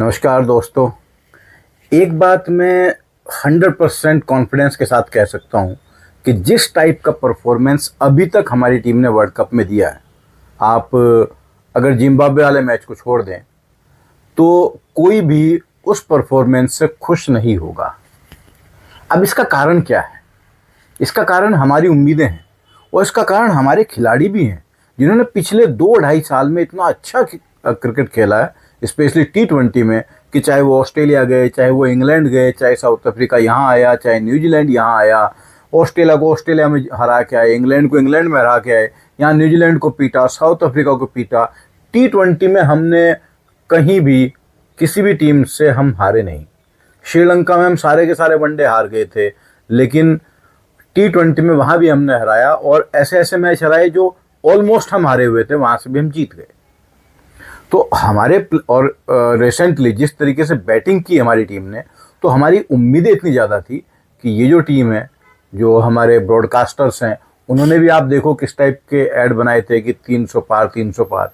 नमस्कार दोस्तों। एक बात मैं 100% कॉन्फिडेंस के साथ कह सकता हूँ कि जिस टाइप का परफॉर्मेंस अभी तक हमारी टीम ने वर्ल्ड कप में दिया है, आप अगर जिम्बाब्वे वाले मैच को छोड़ दें तो कोई भी उस परफॉर्मेंस से खुश नहीं होगा। अब इसका कारण क्या है? इसका कारण हमारी उम्मीदें हैं और इसका कारण हमारे खिलाड़ी भी हैं जिन्होंने पिछले 2-2.5 साल में इतना अच्छा क्रिकेट खेला है, स्पेशली T20 में, कि चाहे वो ऑस्ट्रेलिया गए, चाहे वो इंग्लैंड गए, चाहे साउथ अफ्रीका यहाँ आया, चाहे न्यूजीलैंड यहाँ आया, ऑस्ट्रेलिया को ऑस्ट्रेलिया में हरा के आए, इंग्लैंड को इंग्लैंड में हरा के आए, यहाँ न्यूजीलैंड को पीटा, साउथ अफ्रीका को पीटा। T20 में हमने कहीं भी किसी भी टीम से हम हारे नहीं। श्रीलंका में हम सारे के सारे वनडे हार गए थे, लेकिन T20 में वहाँ भी हमने हराया, और ऐसे ऐसे मैच हराए जो ऑलमोस्ट हम हारे हुए थे, वहाँ से भी हम जीत गए। तो हमारे और रिसेंटली जिस तरीके से बैटिंग की हमारी टीम ने, तो हमारी उम्मीदें इतनी ज़्यादा थी कि ये जो टीम है, जो हमारे ब्रॉडकास्टर्स हैं, उन्होंने भी आप देखो किस टाइप के ऐड बनाए थे कि 300 पार 300 पार।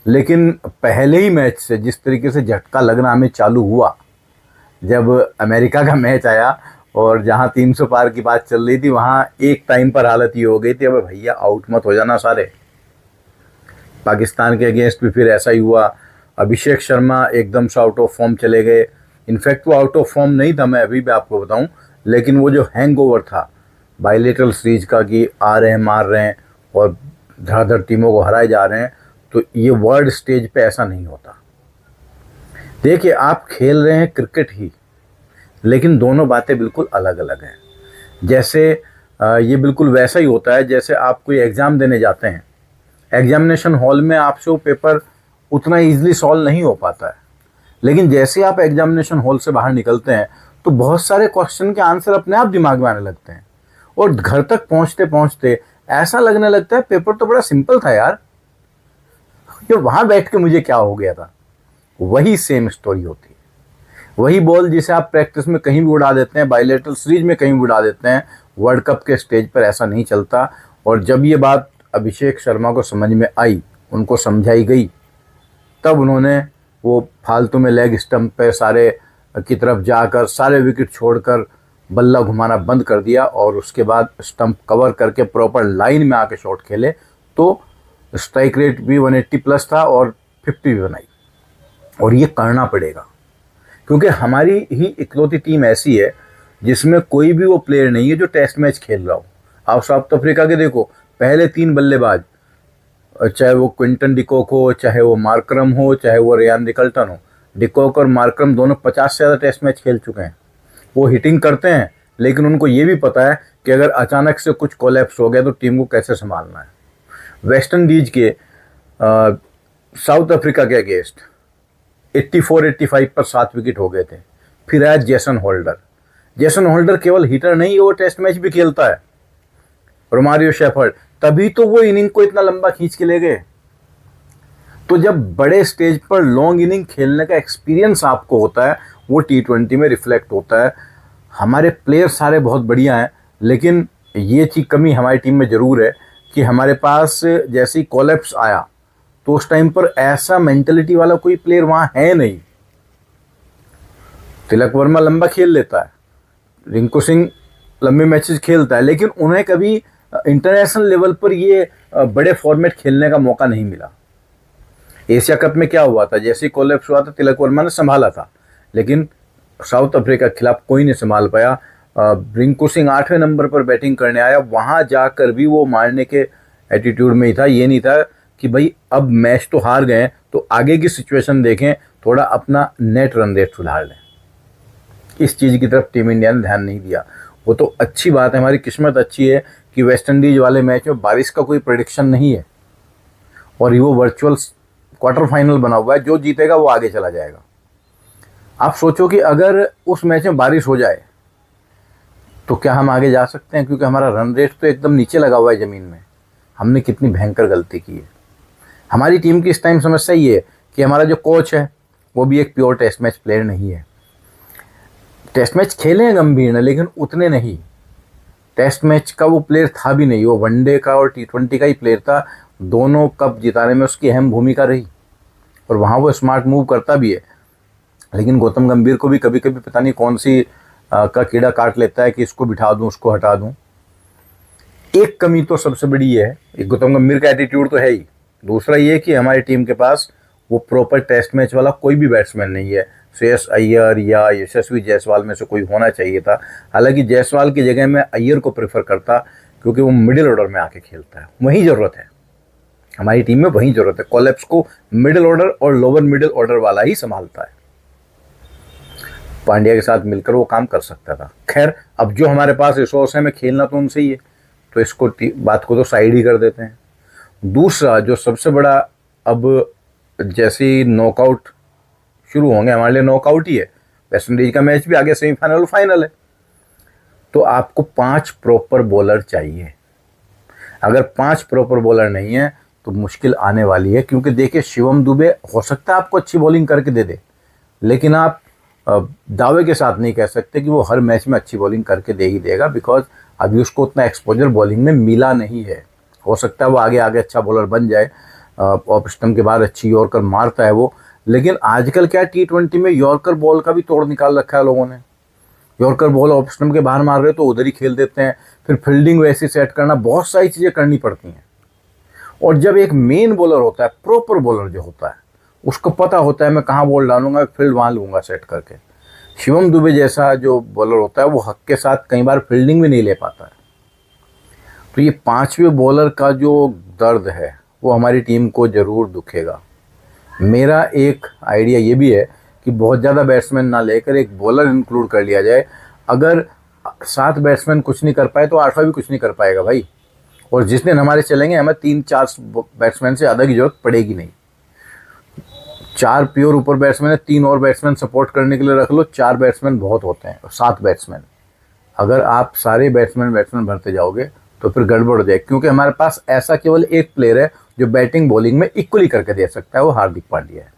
लेकिन पहले ही मैच से जिस तरीके से झटका लगना हमें चालू हुआ, जब अमेरिका का मैच आया और जहाँ 300 पार की बात चल रही थी, वहाँ एक टाइम पर हालत ये हो गई थी, अब भैया आउट मत हो जाना सारे। पाकिस्तान के अगेंस्ट भी फिर ऐसा ही हुआ। अभिषेक शर्मा एकदम से आउट ऑफ फॉर्म चले गए। इनफैक्ट वो आउट ऑफ फॉर्म नहीं था, मैं अभी भी आपको बताऊं, लेकिन वो जो हैंगओवर था बायलेटरल सीरीज का कि आ रहे हैं, मार रहे हैं और धड़ाधड़ टीमों को हराए जा रहे हैं, तो ये वर्ल्ड स्टेज पे ऐसा नहीं होता। देखिए, आप खेल रहे हैं क्रिकेट ही, लेकिन दोनों बातें बिल्कुल अलग अलग हैं। जैसे ये बिल्कुल वैसा ही होता है जैसे आप कोई एग्ज़ाम देने जाते हैं। एग्जामिनेशन हॉल में आपसे वो पेपर उतना ईजिली सॉल्व नहीं हो पाता है, लेकिन जैसे आप एग्जामिनेशन हॉल से बाहर निकलते हैं तो बहुत सारे क्वेश्चन के आंसर अपने आप दिमाग में आने लगते हैं, और घर तक पहुंचते पहुंचते ऐसा लगने लगता है पेपर तो बड़ा सिंपल था यार, ये वहाँ बैठ के मुझे क्या हो गया था। वही सेम स्टोरी होती है। वही बॉल जिसे आप प्रैक्टिस में कहीं भी उड़ा देते हैं, बायलेटरल सीरीज में कहीं भी उड़ा देते हैं, वर्ल्ड कप के स्टेज पर ऐसा नहीं चलता। और जब ये बात अभिषेक शर्मा को समझ में आई, उनको समझाई गई, तब उन्होंने वो फालतू में लेग स्टंप पे सारे की तरफ जाकर सारे विकेट छोड़कर बल्ला घुमाना बंद कर दिया, और उसके बाद स्टंप कवर करके प्रॉपर लाइन में आके शॉट खेले, तो स्ट्राइक रेट भी 180 प्लस था और 50 भी बनाई। और ये करना पड़ेगा, क्योंकि हमारी ही इकलौती टीम ऐसी है जिसमें कोई भी वो प्लेयर नहीं है जो टेस्ट मैच खेल रहा हो। आप साउथ अफ्रीका के देखो, पहले 3 बल्लेबाज, चाहे वो क्विंटन डिकॉक हो, चाहे वो मार्करम हो, चाहे वो रियान रिकल्टन हो, डिकॉक और मार्करम दोनों 50 से ज़्यादा टेस्ट मैच खेल चुके हैं। वो हिटिंग करते हैं, लेकिन उनको ये भी पता है कि अगर अचानक से कुछ कोलैप्स हो गया तो टीम को कैसे संभालना है। वेस्ट इंडीज के साउथ अफ्रीका के अगेंस्ट 84-85 पर 7 विकेट हो गए थे। फिर आया जेसन होल्डर। जेसन होल्डर केवल हिटर नहीं है, वो टेस्ट मैच भी खेलता है। रोमारियो शेफर्ड, तभी तो वो इनिंग को इतना लंबा खींच के ले गए। तो जब बड़े स्टेज पर लॉन्ग इनिंग खेलने का एक्सपीरियंस आपको होता है, वो T20 में रिफ्लेक्ट होता है। हमारे प्लेयर सारे बहुत बढ़िया हैं, लेकिन ये चीज़ कमी हमारी टीम में ज़रूर है कि हमारे पास जैसे ही कोलैप्स आया तो उस टाइम पर ऐसा मेंटलिटी वाला कोई प्लेयर वहाँ है नहीं। तिलक वर्मा लंबा खेल लेता है, रिंकू सिंह लंबे मैचेस खेलता है, लेकिन उन्हें कभी इंटरनेशनल लेवल पर ये बड़े फॉर्मेट खेलने का मौका नहीं मिला। एशिया कप में क्या हुआ था, जैसे ही कोलैप्स हुआ था तिलक वर्मा ने संभाला था, लेकिन साउथ अफ्रीका के खिलाफ कोई नहीं संभाल पाया। रिंकू सिंह 8वें नंबर पर बैटिंग करने आया, वहाँ जाकर भी वो मारने के एटीट्यूड में ही था। ये नहीं था कि भाई अब मैच तो हार गए तो आगे की सिचुएशन देखें, थोड़ा अपना नेट रन रेट सुधार लें। इस चीज़ की तरफ टीम इंडिया ने ध्यान नहीं दिया। वो तो अच्छी बात है, हमारी किस्मत अच्छी है कि वेस्ट इंडीज वाले मैच में बारिश का कोई प्रेडिक्शन नहीं है, और वो वर्चुअल क्वार्टर फाइनल बना हुआ है, जो जीतेगा वो आगे चला जाएगा। आप सोचो कि अगर उस मैच में बारिश हो जाए तो क्या हम आगे जा सकते हैं? क्योंकि हमारा रन रेट तो एकदम नीचे लगा हुआ है ज़मीन में। हमने कितनी भयंकर गलती की है। हमारी टीम की इस टाइम समस्या ये है कि हमारा जो कोच है वो भी एक प्योर टेस्ट मैच प्लेयर नहीं है। टेस्ट मैच खेले हैं गंभीर ने, लेकिन उतने नहीं। टेस्ट मैच का वो प्लेयर था भी नहीं, वो वनडे का और T20 का ही प्लेयर था। दोनों कप जिताने में उसकी अहम भूमिका रही, और वहाँ वो स्मार्ट मूव करता भी है। लेकिन गौतम गंभीर को भी कभी कभी पता नहीं कौन सी का कीड़ा काट लेता है कि इसको बिठा दूं, उसको हटा दूं। एक कमी तो सबसे बड़ी ये है, एक गौतम गंभीर का एटीट्यूड तो है ही, दूसरा ये कि हमारी टीम के पास वो प्रॉपर टेस्ट मैच वाला कोई भी बैट्समैन नहीं है। श्रेयस अय्यर या यशस्वी जायसवाल में से कोई होना चाहिए था। हालांकि जायसवाल की जगह मैं अय्यर को प्रेफर करता, क्योंकि वो मिडिल ऑर्डर में आके खेलता है, वही ज़रूरत है हमारी टीम में, वही ज़रूरत है। कॉलेप्स को मिडिल ऑर्डर और लोअर मिडिल ऑर्डर वाला ही संभालता है। पांड्या के साथ मिलकर वो काम कर सकता था। खैर, अब जो हमारे पास रिसोर्स है, में खेलना तो उनसे ही है, तो इसको बात को तो साइड ही कर देते हैं। दूसरा जो सबसे बड़ा, अब जैसे ही नॉकआउट शुरू होंगे, हमारे लिए नॉकआउट ही है, वेस्ट इंडीज का मैच भी आगे सेमीफाइनल और फाइनल है, तो आपको 5 प्रॉपर बॉलर चाहिए। अगर 5 प्रॉपर बॉलर नहीं है तो मुश्किल आने वाली है, क्योंकि देखिए शिवम दुबे हो सकता है आपको अच्छी बॉलिंग करके दे दे, लेकिन आप दावे के साथ नहीं कह सकते कि वो हर मैच में अच्छी बॉलिंग करके दे ही देगा, बिकॉज अभी उसको उतना एक्सपोजर बॉलिंग में मिला नहीं है। हो सकता है वो आगे आगे अच्छा बॉलर बन जाए, ऑफ स्टंप के बाद अच्छी यॉर्कर मारता है वो, लेकिन आजकल क्या T20 में यॉर्कर बॉल का भी तोड़ निकाल रखा है लोगों ने। यॉर्कर बॉल ऑफ स्टंप के बाहर मार रहे हो तो उधर ही खेल देते हैं, फिर फील्डिंग वैसे सेट करना, बहुत सारी चीज़ें करनी पड़ती हैं। और जब एक मेन बॉलर होता है, प्रॉपर बॉलर जो होता है, उसको पता होता है मैं कहाँ बॉल डालूंगा, फील्ड वहाँ लूँगा सेट करके। शिवम दुबे जैसा जो बॉलर होता है वो हक के साथ कई बार फील्डिंग भी नहीं ले पाता है। तो ये 5वें बॉलर का जो दर्द है वो हमारी टीम को ज़रूर दुखेगा। मेरा एक आइडिया ये भी है कि बहुत ज़्यादा बैट्समैन ना लेकर एक बॉलर इंक्लूड कर लिया जाए। अगर 7 बैट्समैन कुछ नहीं कर पाए तो 8वां भी कुछ नहीं कर पाएगा भाई। और जिस दिन हमारे चलेंगे, हमें 3-4 बैट्समैन से ज़्यादा की जरूरत पड़ेगी नहीं। 4 प्योर ऊपर बैट्समैन है, 3 और बैट्समैन सपोर्ट करने के लिए रख लो, 4 बैट्समैन बहुत होते हैं। 7 बैट्समैन, अगर आप सारे बैट्समैन भरते जाओगे तो फिर गड़बड़ हो जाए, क्योंकि हमारे पास ऐसा केवल एक प्लेयर है जो बैटिंग बॉलिंग में इक्वली करके दे सकता है, वो हार्दिक पांड्या है।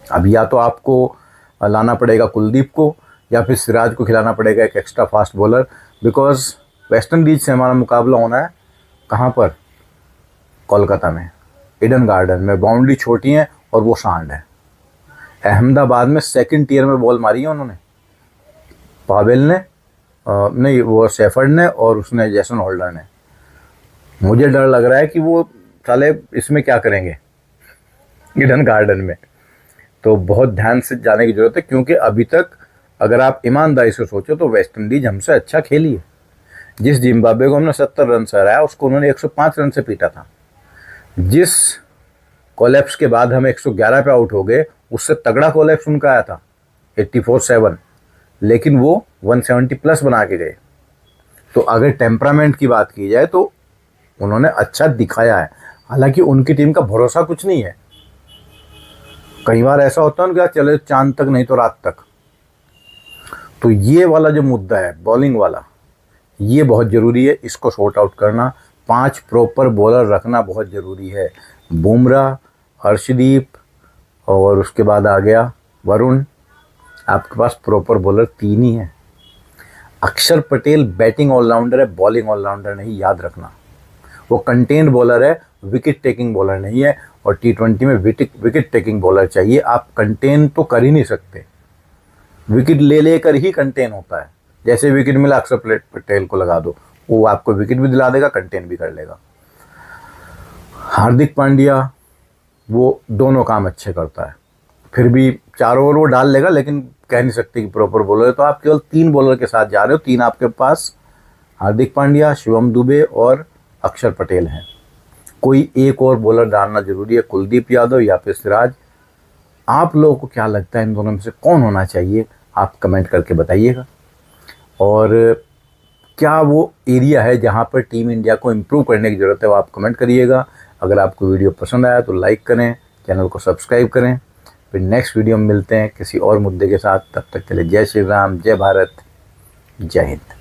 अब या तो आपको लाना पड़ेगा कुलदीप को, या फिर सिराज को खिलाना पड़ेगा एक extra fast bowler, because West Indies से हमारा मुकाबला होना है कहाँ पर? कोलकाता में, ईडन गार्डन में। बाउंड्री छोटी है और वो सांड है। अहमदाबाद में 2nd टियर में बॉल मारी है उन्होंने, पावेल ने नहीं, वो शेफर्ड ने और उसने जैसन होल्डर ने। मुझे डर लग रहा है कि वो साले इसमें क्या करेंगे ईडन गार्डन में। तो बहुत ध्यान से जाने की ज़रूरत है, क्योंकि अभी तक अगर आप ईमानदारी से सोचो तो वेस्ट इंडीज हमसे अच्छा खेली है। जिस जिम्बाब्वे को हमने 70 रन से हराया, उसको उन्होंने 105 रन से पीटा था। जिस कोलैप्स के बाद हम 111 पे आउट हो गए, उससे तगड़ा कोलैप्स उनका आया था 84-7, लेकिन वो 170 प्लस बना के गए। तो अगर टेम्परामेंट की बात की जाए तो उन्होंने अच्छा दिखाया है। हालांकि उनकी टीम का भरोसा कुछ नहीं है, कई बार ऐसा होता है उनका चले चांद तक नहीं तो रात तक। तो ये वाला जो मुद्दा है बॉलिंग वाला, ये बहुत ज़रूरी है, इसको सॉर्ट आउट करना। 5 प्रॉपर बॉलर रखना बहुत ज़रूरी है। बुमराह, हर्षदीप और उसके बाद आ गया वरुण। आपके पास प्रॉपर बॉलर 3 ही हैं। अक्षर पटेल बैटिंग ऑलराउंडर है, बॉलिंग ऑलराउंडर नहीं, याद रखना। वो कंटेंट बॉलर है, विकेट टेकिंग बॉलर नहीं है। और T20 में विकेट टेकिंग बॉलर चाहिए। आप कंटेन तो कर ही नहीं सकते, विकेट ले लेकर ही कंटेन होता है। जैसे विकेट मिला अक्षर पटेल को लगा दो, वो आपको विकेट भी दिला देगा, कंटेन भी कर लेगा। हार्दिक पांड्या वो दोनों काम अच्छे करता है, फिर भी 4 ओवर वो डाल लेगा, लेकिन कह नहीं सकते कि प्रॉपर बॉलर है। तो आप केवल 3 बॉलर के साथ जा रहे हो। 3 आपके पास हार्दिक पांड्या, शिवम दुबे और अक्षर पटेल हैं। कोई एक और बॉलर डालना जरूरी है, कुलदीप यादव या फिर सिराज। आप लोगों को क्या लगता है इन दोनों में से कौन होना चाहिए? आप कमेंट करके बताइएगा। और क्या वो एरिया है जहां पर टीम इंडिया को इम्प्रूव करने की ज़रूरत है, वो आप कमेंट करिएगा। अगर आपको वीडियो पसंद आया तो लाइक करें, चैनल को सब्सक्राइब करें। फिर नेक्स्ट वीडियो में मिलते हैं किसी और मुद्दे के साथ। तब तक के लिए जय श्री राम, जय भारत, जय हिंद।